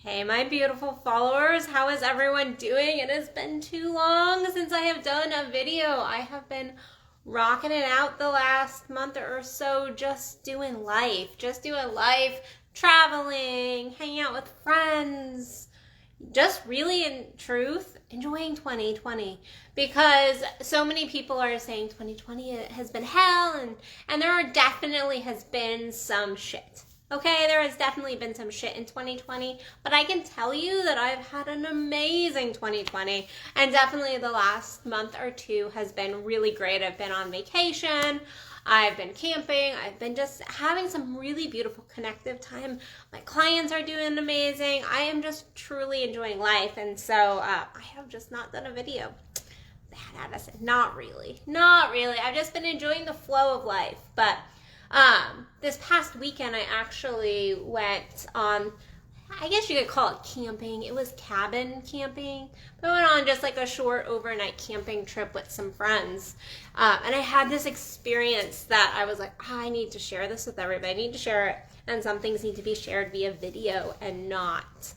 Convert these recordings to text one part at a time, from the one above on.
Hey, my beautiful followers, how is everyone doing? It has been too long since I have done a video. I have been rocking it out the last month or so, just doing life, traveling, hanging out with friends, just really in truth, enjoying 2020, because so many people are saying 2020 has been hell, and there definitely has been some shit. Okay, there has definitely been some shit in 2020, but I can tell you that I've had an amazing 2020, and definitely the last month or two has been really great. I've been on vacation, I've been camping, I've been just having some really beautiful connective time. My clients are doing amazing. I am just truly enjoying life, and so I have just not done a video. Bad Addison, not really. I've just been enjoying the flow of life, but this past weekend, I actually went on, I guess you could call it camping. It was cabin camping. But I went on just like a short overnight camping trip with some friends. And I had this experience that I was like, I need to share this with everybody. I need to share it. And some things need to be shared via video and not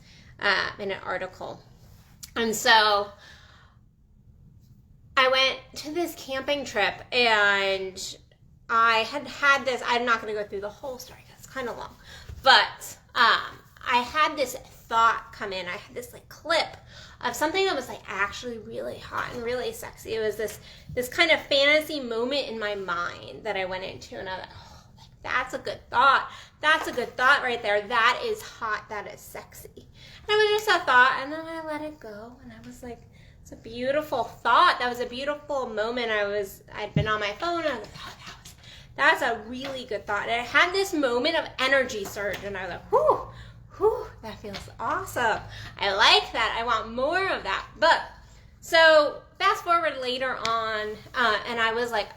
in an article. And so I went to this camping trip, and I had this, I'm not going to go through the whole story because it's kind of long, but I had this thought come in. I had this like clip of something that was like actually really hot and really sexy. It was this kind of fantasy moment in my mind that I went into, and I was like, oh, like, that's a good thought. That's a good thought right there. That is hot. That is sexy. And it was just a thought, and then I let it go, and I was like, it's a beautiful thought. That was a beautiful moment. I'd been on my phone, and I was like, oh, that's a really good thought. And I had this moment of energy surge, and I was like, whew, that feels awesome. I like that. I want more of that. But so fast forward later on, and I was like,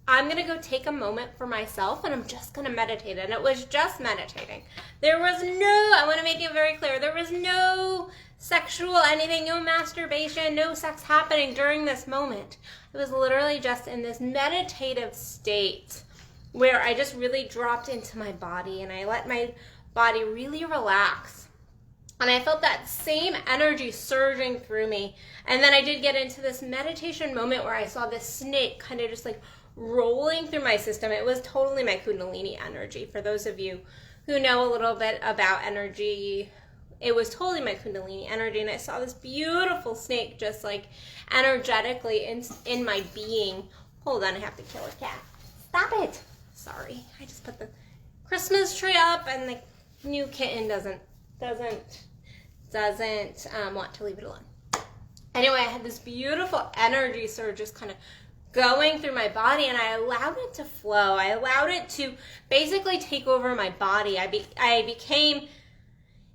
I'm going to go take a moment for myself, and I'm just going to meditate. And it was just meditating. I want to make it very clear, there was no sexual anything, no masturbation, no sex happening during this moment. It was literally just in this meditative state where I just really dropped into my body, and I let my body really relax. And I felt that same energy surging through me. And then I did get into this meditation moment where I saw this snake kind of just like rolling through my system. It was totally my Kundalini energy. For those of you who know a little bit about energy, it was totally my Kundalini energy. And I saw this beautiful snake just like energetically in my being. Hold on, I have to kill a cat. Stop it. Sorry, I just put the Christmas tree up, and the new kitten doesn't want to leave it alone. Anyway, I had this beautiful energy surge just kind of going through my body, and I allowed it to flow. I allowed it to basically take over my body. I became,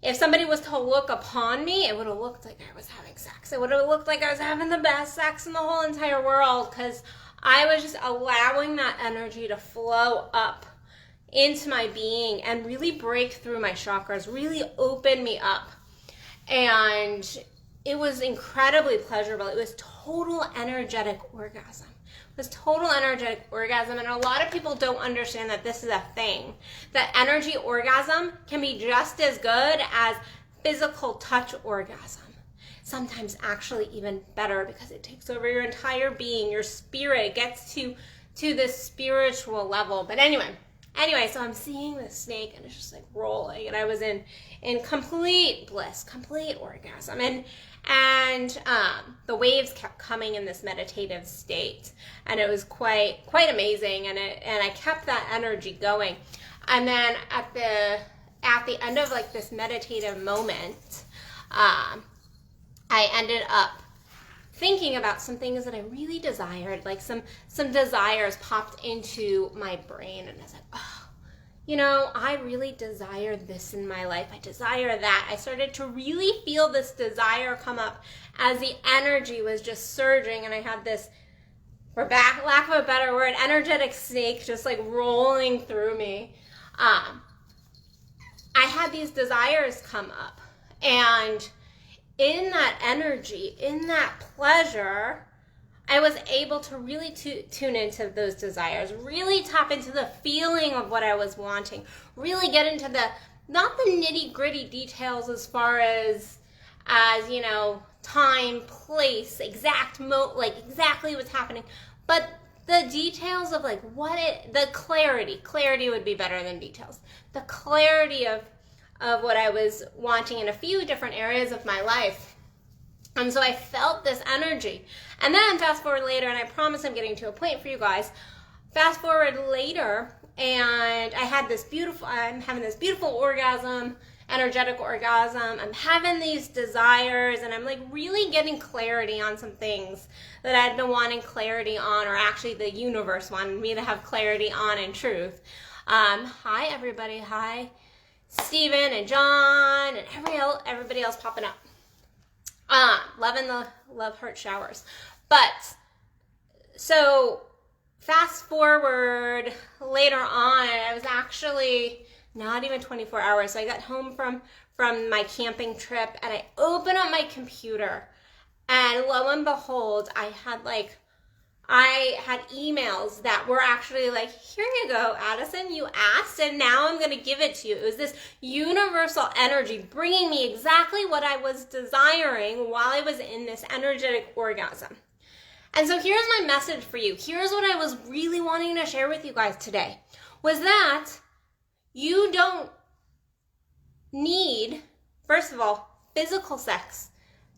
if somebody was to look upon me, it would have looked like I was having sex. It would have looked like I was having the best sex in the whole entire world, because I was just allowing that energy to flow up into my being and really break through my chakras, really open me up. And it was incredibly pleasurable. It was total energetic orgasm. It was total energetic orgasm. And a lot of people don't understand that this is a thing. That energy orgasm can be just as good as physical touch orgasm. Sometimes actually even better, because it takes over your entire being, your spirit. It gets to this spiritual level. But anyway, so I'm seeing this snake, and it's just like rolling, and I was in complete bliss, complete orgasm, and the waves kept coming in this meditative state, and it was quite amazing, and I kept that energy going. And then at the end of like this meditative moment, I ended up thinking about some things that I really desired, like some desires popped into my brain, and I was like, oh, you know, I really desire this in my life. I desire that. I started to really feel this desire come up as the energy was just surging, and I had this, for lack of a better word, energetic snake just like rolling through me. I had these desires come up, and in that energy, in that pleasure, I was able to really tune into those desires, really tap into the feeling of what I was wanting, really get into not the nitty gritty details as far as time, place, exactly what's happening, but the details of the clarity would be better than details. The clarity of what I was wanting in a few different areas of my life. And so I felt this energy. And then fast forward later, and I promise I'm getting to a point for you guys. Fast forward later, and I'm having this beautiful orgasm, energetic orgasm. I'm having these desires, and I'm really getting clarity on some things that I'd been wanting clarity on, or actually the universe wanted me to have clarity on in truth. Hi everybody, hi Steven and John and everybody else popping up. Loving the love heart showers. But so fast forward later on, I was actually not even 24 hours. So I got home from my camping trip, and I opened up my computer, and lo and behold, I had emails that were actually here you go, Addison, you asked, and now I'm going to give it to you. It was this universal energy bringing me exactly what I was desiring while I was in this energetic orgasm. And so here's my message for you. Here's what I was really wanting to share with you guys today, was that you don't need, first of all, physical sex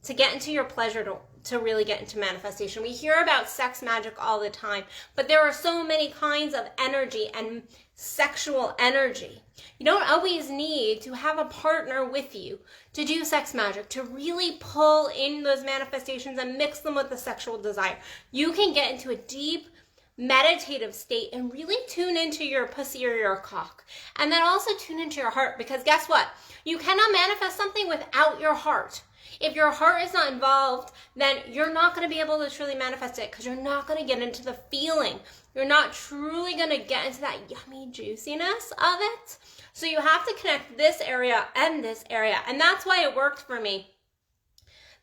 to get into your pleasure, to really get into manifestation. We hear about sex magic all the time, but there are so many kinds of energy and sexual energy. You don't always need to have a partner with you to do sex magic, to really pull in those manifestations and mix them with the sexual desire. You can get into a deep meditative state and really tune into your pussy or your cock. And then also tune into your heart, because guess what? You cannot manifest something without your heart. If your heart is not involved, then you're not going to be able to truly manifest it, because you're not going to get into the feeling. You're not truly going to get into that yummy juiciness of it. So you have to connect this area and this area. And that's why it worked for me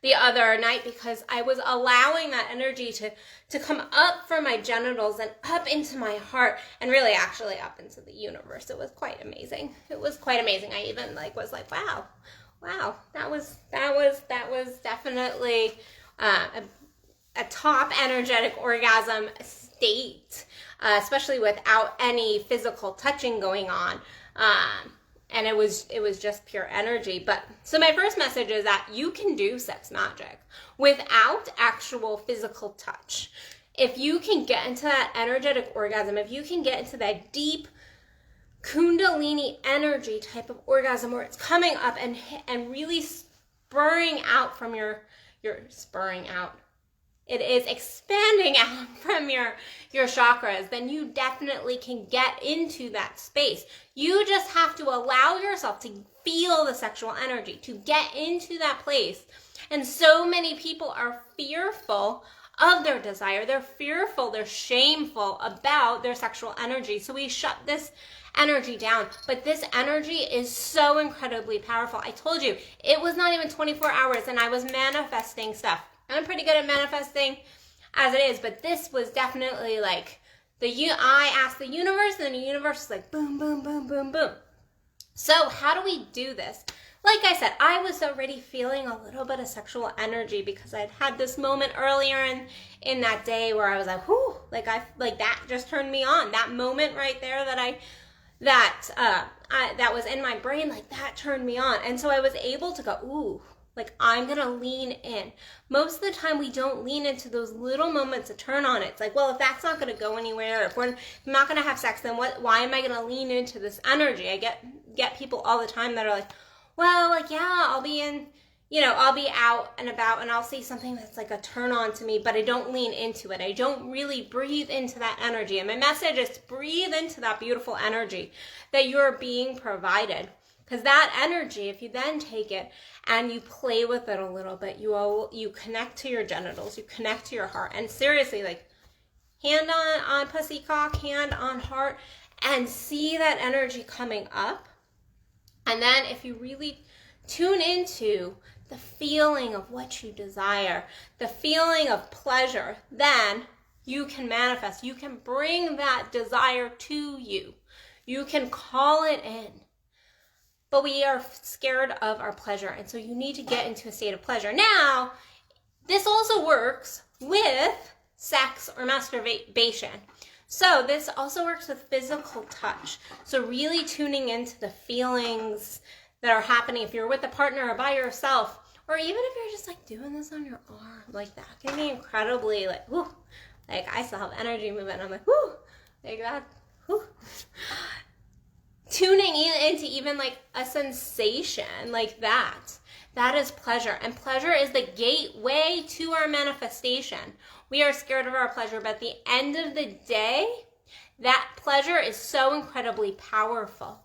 the other night, because I was allowing that energy to come up from my genitals and up into my heart, and really actually up into the universe. It was quite amazing. It was quite amazing. I even was like, wow, that was definitely a top energetic orgasm state, especially without any physical touching going on. And it was just pure energy. But so my first message is that you can do sex magic without actual physical touch. If you can get into that energetic orgasm, if you can get into that deep Kundalini energy type of orgasm where it's coming up and really spurring out from your spurring out. It is expanding out from your chakras, then you definitely can get into that space. You just have to allow yourself to feel the sexual energy, to get into that place. And so many people are fearful of their desire. They're fearful, they're shameful about their sexual energy. So we shut this energy down. But this energy is so incredibly powerful. I told you, it was not even 24 hours and I was manifesting stuff. I'm pretty good at manifesting as it is, but this was definitely I asked the universe, and the universe was like boom, boom, boom, boom, boom. So how do we do this? Like I said, I was already feeling a little bit of sexual energy because I'd had this moment earlier in that day where I was like, whoo, that just turned me on. That moment right there that was in my brain, that turned me on. And so I was able to go, ooh, I'm going to lean in. Most of the time we don't lean into those little moments to turn on it. It's like, well, if that's not going to go anywhere, if I'm not going to have sex, then why am I going to lean into this energy? I get people all the time that are like, well, yeah, I'll be out and about and I'll see something that's like a turn on to me, but I don't lean into it. I don't really breathe into that energy. And my message is to breathe into that beautiful energy that you're being provided. Because that energy, if you then take it and you play with it a little bit, you connect to your genitals, you connect to your heart. And seriously, hand on pussy cock, hand on heart, and see that energy coming up. And then if you really tune into the feeling of what you desire, the feeling of pleasure, then you can manifest. You can bring that desire to you. You can call it in. but we are scared of our pleasure. And so you need to get into a state of pleasure. Now, this also works with sex or masturbation. So this also works with physical touch. So really tuning into the feelings that are happening if you're with a partner or by yourself, or even if you're just like doing this on your arm, like that can be incredibly like, whoo, like I still have energy movement. I'm like, whoo, like that, whoo. Tuning into even like a sensation like that. That is pleasure. And pleasure is the gateway to our manifestation. We are scared of our pleasure, but at the end of the day, that pleasure is so incredibly powerful.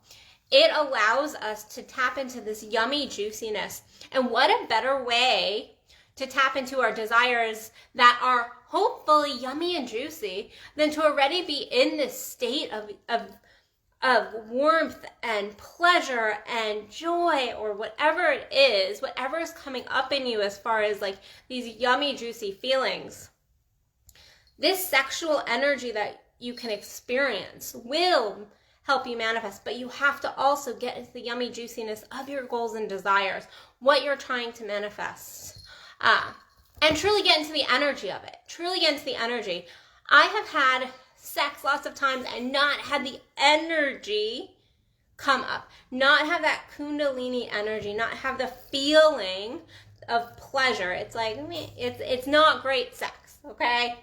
It allows us to tap into this yummy juiciness. And what a better way to tap into our desires that are hopefully yummy and juicy than to already be in this state of warmth and pleasure and joy, or whatever it is, whatever is coming up in you as far as like these yummy, juicy feelings. This sexual energy that you can experience will help you manifest, but you have to also get into the yummy juiciness of your goals and desires, what you're trying to manifest, and truly get into the energy of it. Truly get into the energy. I have had sex lots of times and not had the energy come up, not have that kundalini energy, not have the feeling of pleasure. It's like, it's not great sex, okay?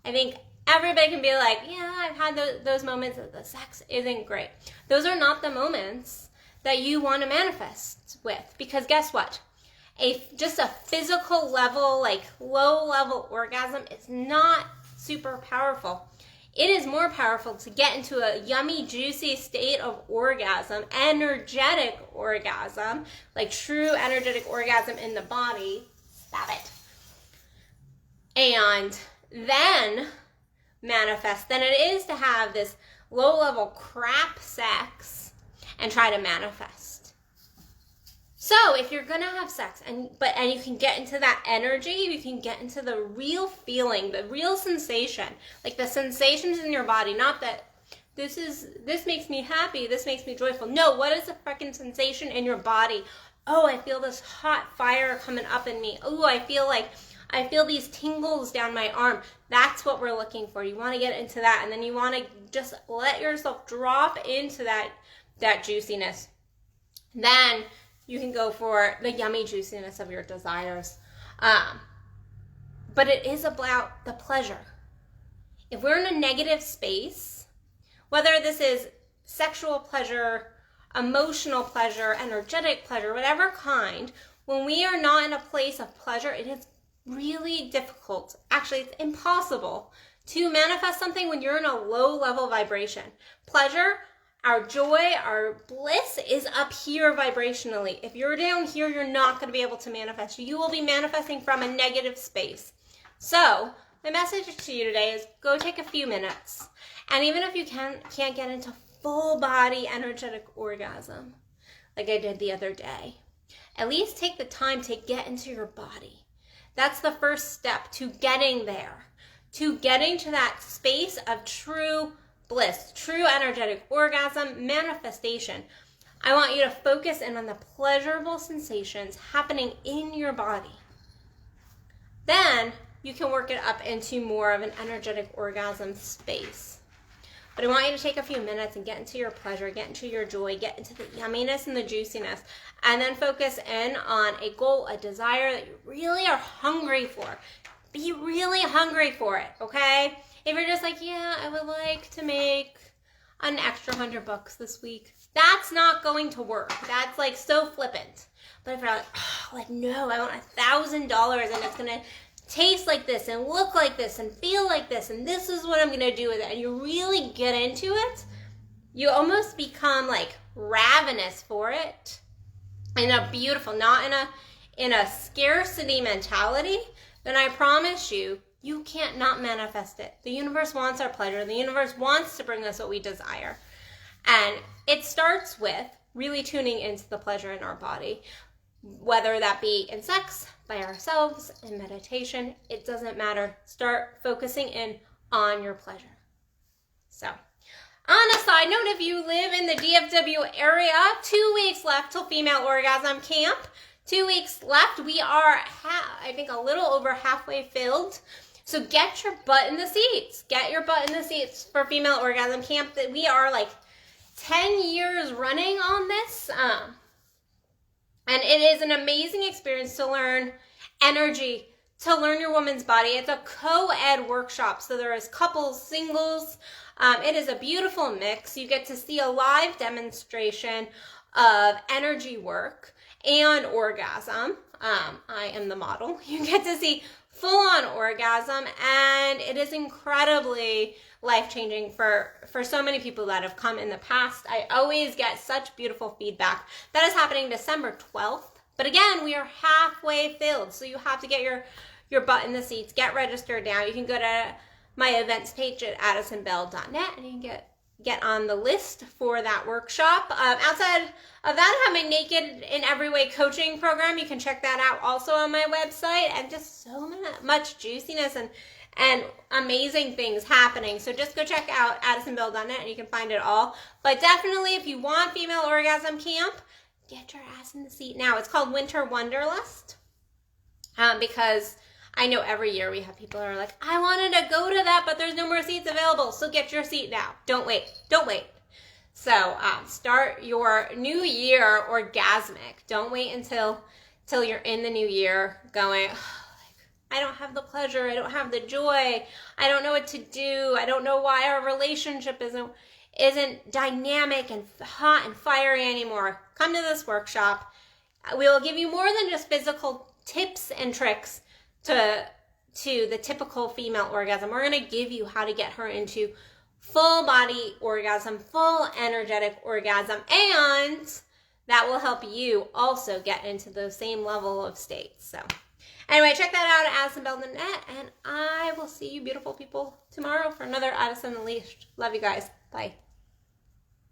I think everybody can be like, yeah, I've had those moments that the sex isn't great. Those are not the moments that you want to manifest with, because guess what? Just a physical level, like low level orgasm is not super powerful. It is more powerful to get into a yummy, juicy state of orgasm, energetic orgasm, like true energetic orgasm in the body. Stop it. And then manifest than it is to have this low-level crap sex and try to manifest. So if you're gonna have sex and you can get into that energy, you can get into the real feeling, the real sensation, like the sensations in your body, not that this makes me happy, this makes me joyful. No, what is the freaking sensation in your body? Oh, I feel this hot fire coming up in me. Oh, I feel these tingles down my arm. That's what we're looking for. You want to get into that, and then you want to just let yourself drop into that juiciness. Then you can go for the yummy juiciness of your desires. But it is about the pleasure. If we're in a negative space, whether this is sexual pleasure, emotional pleasure, energetic pleasure, whatever kind, when we are not in a place of pleasure, it is really difficult. Actually, it's impossible to manifest something when you're in a low level vibration. Pleasure, our joy, our bliss is up here vibrationally. If you're down here, you're not going to be able to manifest. You will be manifesting from a negative space. So my message to you today is go take a few minutes. And even if you can't get into full body energetic orgasm, like I did the other day, at least take the time to get into your body. That's the first step to getting there, to getting to that space of true bliss, true energetic orgasm, manifestation. I want you to focus in on the pleasurable sensations happening in your body. Then you can work it up into more of an energetic orgasm space. But I want you to take a few minutes and get into your pleasure, get into your joy, get into the yumminess and the juiciness, and then focus in on a goal, a desire that you really are hungry for. Be really hungry for it, okay? If you're just like, yeah, I would like to make an extra $100 this week, that's not going to work. That's like so flippant. But if you're like, oh, like no, I want $1,000 and it's gonna taste like this and look like this and feel like this and this is what I'm gonna do with it, and you really get into it, you almost become like ravenous for it in a beautiful, not in a scarcity mentality, then I promise you, you can't not manifest it. The universe wants our pleasure. The universe wants to bring us what we desire. And it starts with really tuning into the pleasure in our body, whether that be in sex, by ourselves, in meditation, it doesn't matter. Start focusing in on your pleasure. So On a side note, if you live in the DFW area, 2 weeks left till Female Orgasm Camp. 2 weeks left. We are, I think, a little over halfway filled. So get your butt in the seats. Get your butt in the seats for Female Orgasm Camp. That we are like 10 years running on this. And it is an amazing experience to learn energy, to learn your woman's body. It's a co-ed workshop. So there is couples, singles. It is a beautiful mix. You get to see a live demonstration of energy work and orgasm. I am the model. You get to see full-on orgasm, and it is incredibly life-changing for so many people that have come in the past. I always get such beautiful feedback. That is happening December 12th. But again, we are halfway filled, so you have to get your butt in the seats. Get registered now. You can go to my events page at addisonbell.net, and you can get on the list for that workshop. Outside of that, I have my Naked in Every Way coaching program. You can check that out also on my website, and just so much juiciness and amazing things happening. So just go check out addisonbell.net and you can find it all. But definitely, if you want Female Orgasm Camp, get your ass in the seat now. It's called Winter Wanderlust, because I know every year we have people who are like, I wanted to go to that, but there's no more seats available. So get your seat now. Don't wait. Don't wait. So start your new year orgasmic. Don't wait until you're in the new year going, I don't have the pleasure. I don't have the joy. I don't know what to do. I don't know why our relationship isn't dynamic and hot and fiery anymore. Come to this workshop. We will give you more than just physical tips and tricks to the typical female orgasm. We're going to give you how to get her into full body orgasm, full energetic orgasm, and that will help you also get into the same level of states. So anyway, check that out at addisonbell.net, and I will see you beautiful people tomorrow for another Addison Unleashed. Love you guys. Bye.